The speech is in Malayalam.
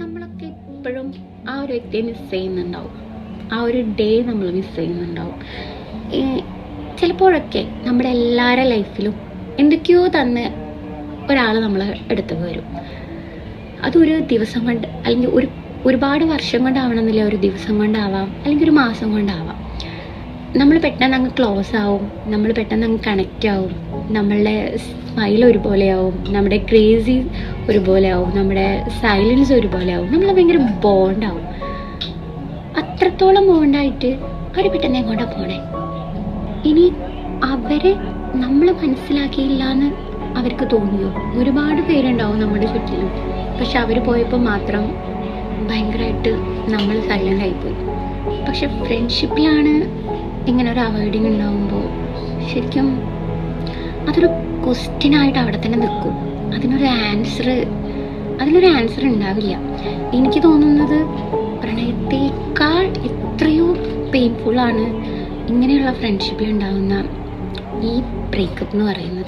നമ്മളൊക്കെ ഇപ്പോഴും ആ ഒരു വ്യക്തിയെ മിസ് ചെയ്യുന്നുണ്ടാവും, ആ ഒരു ഡേ നമ്മൾ മിസ് ചെയ്യുന്നുണ്ടാവും. ചിലപ്പോഴൊക്കെ നമ്മുടെ എല്ലാവരുടെ ലൈഫിലും എന്തൊക്കെയോ തന്ന് ഒരാൾ നമ്മൾ എടുത്തു വരും. അതൊരു ദിവസം കൊണ്ട് അല്ലെങ്കിൽ ഒരുപാട് വർഷം കൊണ്ടാവണമെന്നില്ല, ഒരു ദിവസം കൊണ്ടാവാം അല്ലെങ്കിൽ ഒരു മാസം കൊണ്ടാവാം. നമ്മൾ പെട്ടെന്ന് അങ്ങ് ക്ലോസ് ആവും, നമ്മൾ പെട്ടെന്ന് അങ്ങ് കണക്റ്റ് ആവും, നമ്മളുടെ സ്മൈൽ ഒരുപോലെയാവും, നമ്മുടെ ക്രേസി ഒരുപോലെ ആവും, നമ്മുടെ സൈലൻസ് ഒരുപോലെ ആവും, നമ്മൾ ഭയങ്കര ബോണ്ടാവും. അത്രത്തോളം ബോണ്ടായിട്ട് അവർ പെട്ടെന്ന് എങ്ങോട്ടാണ് പോണേ? ഇനി അവരെ നമ്മൾ മനസ്സിലാക്കിയില്ല എന്ന് അവർക്ക് തോന്നിയോ? ഒരുപാട് പേരുണ്ടാവും നമ്മുടെ ചുറ്റിലും, പക്ഷെ അവർ പോയപ്പോൾ മാത്രം ഭയങ്കരമായിട്ട് നമ്മൾ സൈലൻ്റ് ആയിപ്പോയി. പക്ഷെ ഫ്രണ്ട്ഷിപ്പിലാണ് ഇങ്ങനെ ഒരു അവോയ്ഡിങ് ഉണ്ടാകുമ്പോൾ ശരിക്കും അതൊരു ക്വസ്റ്റ്യനായിട്ട് അവിടെ തന്നെ നിൽക്കും. അതിനൊരു ആൻസർ ഉണ്ടാവില്ല. എനിക്ക് തോന്നുന്നത് പ്രണയത്തേക്കാൾ എത്രയോ പെയിൻഫുള്ളാണ് ഇങ്ങനെയുള്ള ഫ്രണ്ട്ഷിപ്പിൽ ഉണ്ടാകുന്ന ഈ ബ്രേക്കപ്പ് എന്ന് പറയുന്നത്.